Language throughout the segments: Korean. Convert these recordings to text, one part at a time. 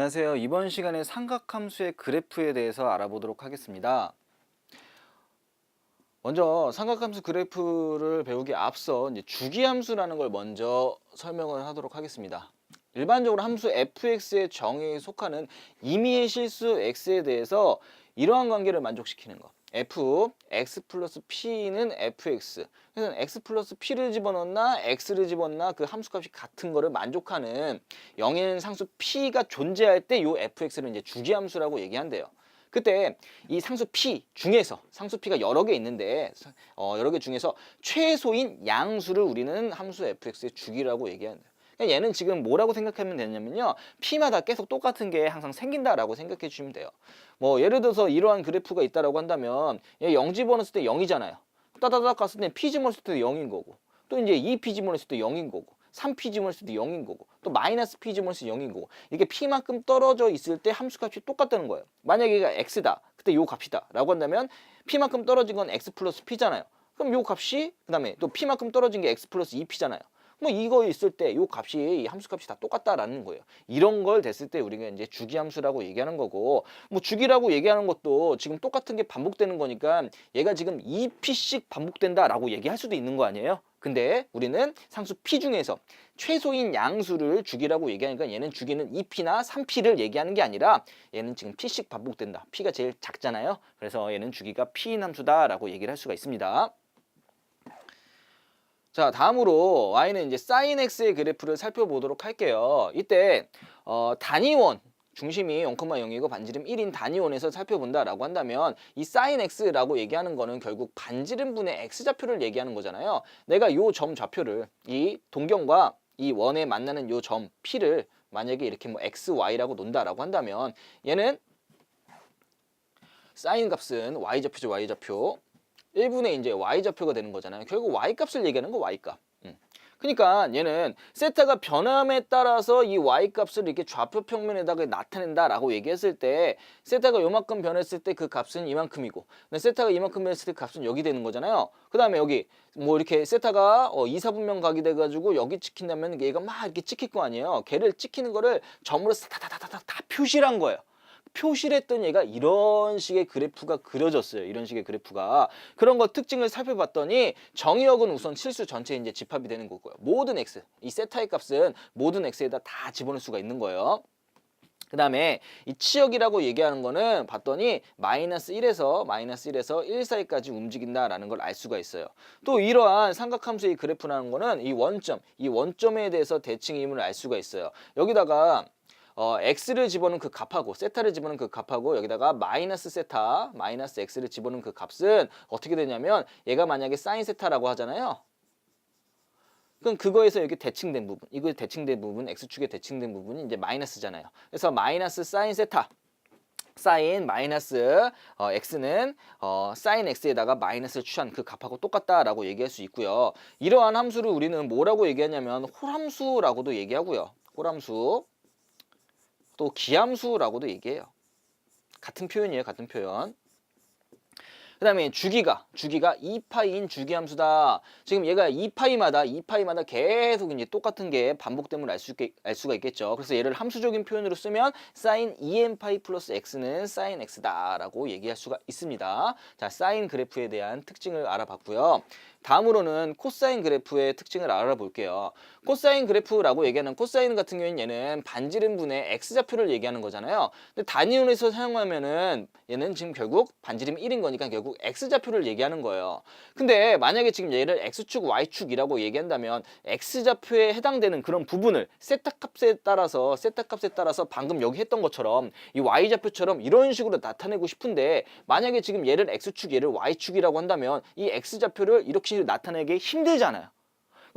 안녕하세요. 이번 시간에 삼각함수의 그래프에 대해서 알아보도록 하겠습니다. 먼저 삼각함수 그래프를 배우기 앞서 이제 주기함수라는 걸 먼저 설명을 하도록 하겠습니다. 일반적으로 함수 fx의 정의에 속하는 임의의 실수 x에 대해서 이러한 관계를 만족시키는 거. x 플러스 p는 fx. 그래서 x 플러스 p를 집어넣나 x를 집어넣나 그 함수값이 같은 거를 만족하는 영인 상수 p가 존재할 때 요 fx를 이제 주기함수라고 얘기한대요. 그때 이 상수 p 중에서 상수 p가 여러 개 있는데 여러 개 중에서 최소인 양수를 우리는 함수 fx의 주기라고 얘기한대요. 그러니까 얘는 지금 뭐라고 생각하면 되냐면요, p마다 계속 똑같은 게 항상 생긴다라고 생각해 주시면 돼요. 뭐 예를 들어서 이러한 그래프가 있다라고 한다면 얘 0 집어넣었을 때 0이잖아요. 따다닥 갔을 때 p 집어넣었을 때 0인 거고, 또 이제 2p 집어넣었을 때 0인 거고, 3p 집어넣었을 때 0인 거고, 또 마이너스 p 집어넣었을 때 0인 거고, 이게 p만큼 떨어져 있을 때 함수값이 똑같다는 거예요. 만약에 얘가 x다, 그때 요 값이다 라고 한다면 p만큼 떨어진 건 x 플러스 p잖아요. 그럼 요 값이 그 다음에 또 p만큼 떨어진 게 x 플러스 2p잖아요. 뭐 이거 있을 때 요 값이 이 함수값이 다 똑같다라는 거예요. 이런 걸 됐을 때 우리가 이제 주기함수라고 얘기하는 거고, 뭐 주기라고 얘기하는 것도 지금 똑같은 게 반복되는 거니까 얘가 지금 2p씩 반복된다라고 얘기할 수도 있는 거 아니에요? 근데 우리는 상수 p 중에서 최소인 양수를 주기라고 얘기하니까 얘는 주기는 2p나 3p를 얘기하는 게 아니라 얘는 지금 p씩 반복된다. p가 제일 작잖아요. 그래서 얘는 주기가 p인 함수다라고 얘기를 할 수가 있습니다. 자, 다음으로 y는 이제 sin x의 그래프를 살펴보도록 할게요. 이때 단위원 중심이 0,0이고 반지름 1인 단위원에서 살펴본다라고 한다면 이 sin x라고 얘기하는 거는 결국 반지름분의 x좌표를 얘기하는 거잖아요. 내가 요 점 좌표를 이 동경과 이 원에 만나는 요 점 p를 만약에 이렇게 뭐 x, y라고 논다라고 한다면 얘는 sin 값은 y좌표죠, y좌표. 1분의 이제 y좌표가 되는 거잖아요. 결국 y값을 얘기하는 거, y값. 그러니까 얘는 세타가 변함에 따라서 이 y값을 이렇게 좌표 평면에다가 나타낸다라고 얘기했을 때 세타가 요만큼 변했을 때 그 값은 이만큼이고, 근데 세타가 이만큼 변했을 때 값은 여기 되는 거잖아요. 그 다음에 여기 뭐 이렇게 세타가 2, 4분면 각이 돼가지고 여기 찍힌다면 얘가 막 이렇게 찍힐 거 아니에요. 걔를 찍히는 거를 점으로 다다다다다 다 표시를 한 거예요. 표시를 했던 얘가 이런 식의 그래프가 그려졌어요. 이런 식의 그래프가. 그런 거 특징을 살펴봤더니 정의역은 우선 실수 전체에 이제 집합이 되는 거고요. 모든 x, 이 세타의 값은 모든 x에다 다 집어넣을 수가 있는 거예요. 그 다음에 이 치역이라고 얘기하는 거는 봤더니 마이너스 1에서 1 사이까지 움직인다라는 걸 알 수가 있어요. 또 이러한 삼각함수의 그래프라는 거는 이 원점에 대해서 대칭임을 알 수가 있어요. 여기다가 x를 집어넣은 그 값하고 세타를 집어넣은 그 값하고 여기다가 마이너스 세타, 마이너스 x를 집어넣은 그 값은 어떻게 되냐면 얘가 만약에 사인 세타라고 하잖아요. 그럼 그거에서 이렇게 대칭된 부분, 이거 대칭된 부분, x축에 대칭된 부분이 이제 마이너스잖아요. 그래서 마이너스 사인 세타, 사인 마이너스 x는 사인 x에다가 마이너스를 취한 그 값하고 똑같다라고 얘기할 수 있고요. 이러한 함수를 우리는 뭐라고 얘기하냐면 홀함수라고도 얘기하고요. 홀함수. 또 기함수라고도 얘기해요. 같은 표현이에요. 같은 표현. 그 다음에 주기가 2파인 주기함수다. 지금 얘가 2파이마다 계속 이제 똑같은 게 반복됨을 알 수가 있겠죠. 그래서 얘를 함수적인 표현으로 쓰면 sin 2n파이 플러스 x는 sin x다라고 얘기할 수가 있습니다. 자, 사인 그래프에 대한 특징을 알아봤고요. 다음으로는 코사인 그래프의 특징을 알아볼게요. 코사인 그래프라고 얘기하는 코사인 같은 경우에는 얘는 반지름분의 x좌표를 얘기하는 거잖아요. 근데 단위원에서 사용하면은 얘는 지금 결국 반지름 1인 거니까 결국 x좌표를 얘기하는 거예요. 근데 만약에 지금 얘를 x축, y축이라고 얘기한다면 x좌표에 해당되는 그런 부분을 세타 값에 따라서 방금 여기 했던 것처럼 이 y좌표처럼 이런 식으로 나타내고 싶은데 만약에 지금 얘를 x축, 얘를 y축이라고 한다면 이 x좌표를 이렇게 나타내기 힘들잖아요.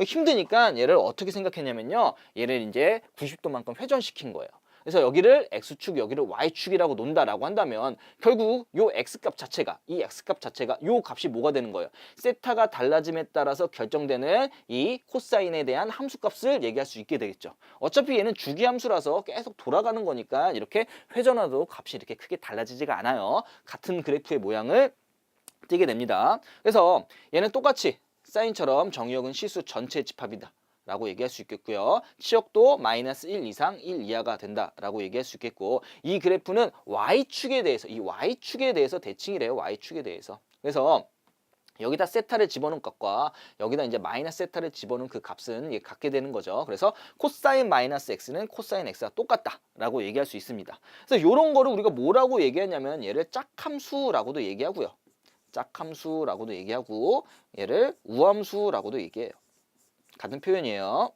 힘드니까 얘를 어떻게 생각했냐면요. 얘를 이제 90도만큼 회전시킨 거예요. 그래서 여기를 x축, 여기를 y축이라고 논다라고 한다면 결국 요 x값 자체가, 이 x값 자체가 요 값이 뭐가 되는 거예요? 세타가 달라짐에 따라서 결정되는 이 코사인에 대한 함수값을 얘기할 수 있게 되겠죠. 어차피 얘는 주기함수라서 계속 돌아가는 거니까 이렇게 회전하도 값이 이렇게 크게 달라지지가 않아요. 같은 그래프의 모양을 띄게 됩니다. 그래서 얘는 똑같이 사인처럼 정의역은 실수 전체의 집합이다. 라고 얘기할 수 있겠고요. 치역도 마이너스 1 이상 1 이하가 된다라고 얘기할 수 있겠고, 이 그래프는 Y축에 대해서, 이 Y축에 대해서 대칭이래요. Y축에 대해서. 그래서 여기다 세타를 집어넣은 값과 여기다 이제 마이너스 세타를 집어넣은 그 값은 이게 같게 되는 거죠. 그래서 코사인 마이너스 x는 코사인 x가 똑같다라고 얘기할 수 있습니다. 그래서 이런 거를 우리가 뭐라고 얘기하냐면 얘를 짝함수라고도 얘기하고요. 짝함수라고도 얘기하고 얘를 우함수라고도 얘기해요. 같은 표현이에요.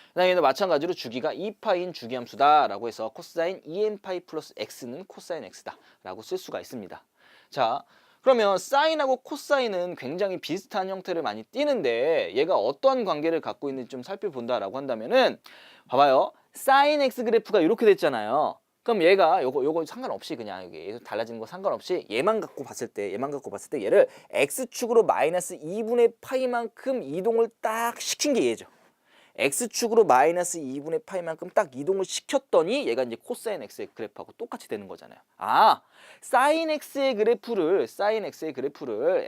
그다음에 얘도 마찬가지로 주기가 2파인 주기함수다라고 해서 코사인 2n파이 플러스 x는 코사인 x다라고 쓸 수가 있습니다. 자, 그러면 사인하고 코사인은 굉장히 비슷한 형태를 많이 띠는데 얘가 어떤 관계를 갖고 있는지 좀 살펴본다라고 한다면은, 봐봐요. 사인 x 그래프가 이렇게 됐잖아요. 그럼 얘가 요거 상관없이 그냥 여기 달라지는 거 상관없이 얘만 갖고 봤을 때 얘를 x축으로 마이너스 2분의 파이만큼 이동을 딱 시킨 게 얘죠. x축으로 마이너스 2분의 파이만큼 딱 이동을 시켰더니 얘가 이제 코사인 x의 그래프하고 똑같이 되는 거잖아요. 아, 사인 x의 그래프를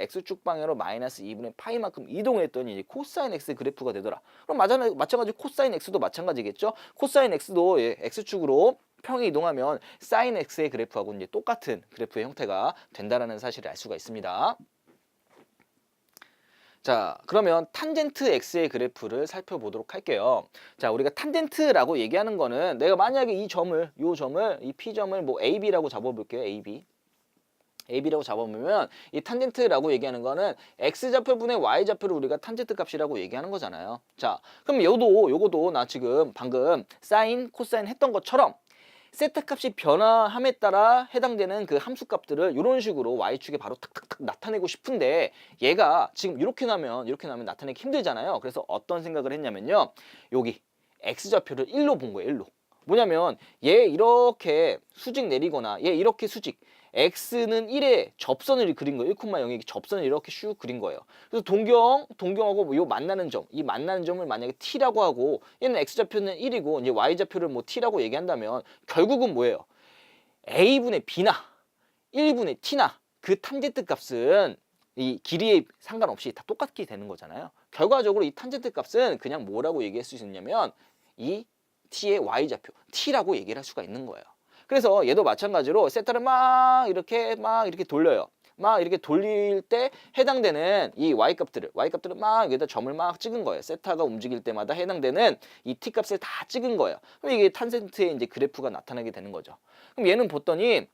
x축 방향으로 마이너스 2분의 파이만큼 이동했더니 이제 코사인 x의 그래프가 되더라. 그럼 마찬가지로 코사인 x도 마찬가지겠죠. 코사인 x도 x축으로 평이 이동하면 사인 x의 그래프하고 이제 똑같은 그래프의 형태가 된다라는 사실을 알 수가 있습니다. 자, 그러면 탄젠트 x의 그래프를 살펴보도록 할게요. 자, 우리가 탄젠트라고 얘기하는 거는 내가 만약에 이 P점을 뭐 AB라고 잡아볼게요. AB라고 잡아보면 이 탄젠트라고 얘기하는 거는 X좌표분의 Y좌표를 우리가 탄젠트 값이라고 얘기하는 거잖아요. 자, 그럼 요거도 나 지금 방금 사인, 코사인 했던 것처럼 세타 값이 변화함에 따라 해당되는 그 함수 값들을 이런 식으로 Y축에 바로 탁탁탁 나타내고 싶은데 얘가 지금 이렇게 나면 나타내기 힘들잖아요. 그래서 어떤 생각을 했냐면요. 여기 X좌표를 1로 본 거예요. 1로. 뭐냐면 얘 이렇게 수직 내리거나 얘 이렇게 수직, x는 1에 접선을 그린 거예요. 1,0에 접선을 이렇게 슉 그린 거예요. 그래서 동경하고 뭐 요 만나는 점, 이 만나는 점을 만약에 t라고 하고 얘는 x좌표는 1이고 이제 y좌표를 뭐 t라고 얘기한다면 결국은 뭐예요? a분의 b나 1분의 t나 그 탄젠트 값은 이 길이에 상관없이 다 똑같게 되는 거잖아요. 결과적으로 이 탄젠트 값은 그냥 뭐라고 얘기할 수 있냐면 이 t의 y좌표, t라고 얘기를 할 수가 있는 거예요. 그래서 얘도 마찬가지로 세타를 막 이렇게 돌려요. 막 이렇게 돌릴 때 해당되는 이 y값들을 막 여기다 점을 막 찍은 거예요. 세타가 움직일 때마다 해당되는 이 t 값을 다 찍은 거예요. 그럼 이게 탄젠트의 이제 그래프가 나타나게 되는 거죠. 그럼 얘는 봤더니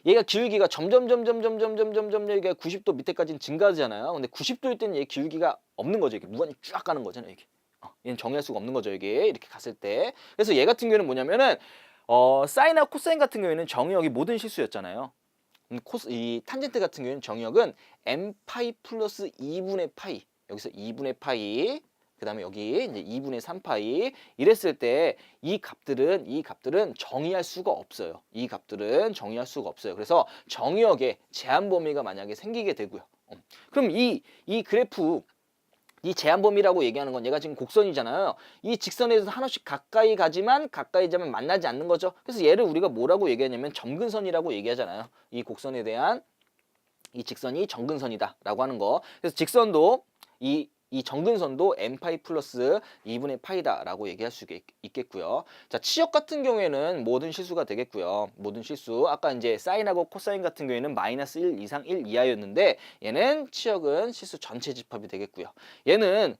얘가 기울기가 점점 얘가 90도 밑에까지는 증가하잖아요. 근데 90도일 때는 얘 기울기가 없는 거죠. 이게 무한히 쫙 가는 거잖아요. 이게. 얘는 정의할 수가 없는 거죠. 이게 이렇게 갔을 때. 그래서 얘 같은 경우는 뭐냐면은 사인하고 코사인 같은 경우에는 정의역이 모든 실수였잖아요. 이 탄젠트 같은 경우에는 정의역은 m파이 플러스 2분의 파이, 여기서 2분의 파이, 그 다음에 여기 이제 2분의 3파이 이랬을 때 이 값들은 정의할 수가 없어요. 이 값들은 정의할 수가 없어요. 그래서 정의역에 제한 범위가 만약에 생기게 되고요. 그럼 이 그래프 이 제한 범위라고 얘기하는 건 얘가 지금 곡선이잖아요. 이 직선에서 하나씩 가까이 가지만 만나지 않는 거죠. 그래서 얘를 우리가 뭐라고 얘기하냐면 점근선이라고 얘기하잖아요. 이 곡선에 대한 이 직선이 점근선이다라고 하는 거. 그래서 직선도 이 점근선도 m파이 플러스 2분의 파이다라고 얘기할 수 있겠고요. 자, 치역 같은 경우에는 모든 실수가 되겠고요. 모든 실수. 아까 이제 사인하고 코사인 같은 경우에는 마이너스 1 이상 1 이하였는데 얘는 치역은 실수 전체 집합이 되겠고요. 얘는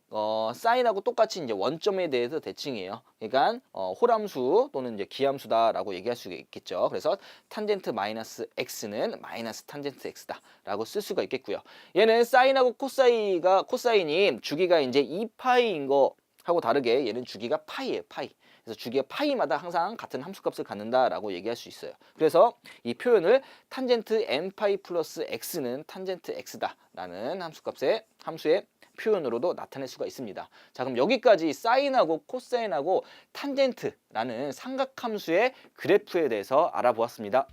사인하고 똑같이 이제 원점에 대해서 대칭이에요. 그러니까 홀함수 또는 이제 기함수다라고 얘기할 수가 있겠죠. 그래서 탄젠트 마이너스 x는 마이너스 탄젠트 x다라고 쓸 수가 있겠고요. 얘는 사인하고 코사인이 주기가 이제 2파이인 거 하고 다르게 얘는 주기가 파이예요. 파이. 그래서 주기가 파이마다 항상 같은 함수값을 갖는다라고 얘기할 수 있어요. 그래서 이 표현을 탄젠트 n파이 플러스 x는 탄젠트 x다라는 함수의 표현으로도 나타낼 수가 있습니다. 자, 그럼 여기까지 사인하고 코사인하고 탄젠트라는 삼각함수의 그래프에 대해서 알아보았습니다.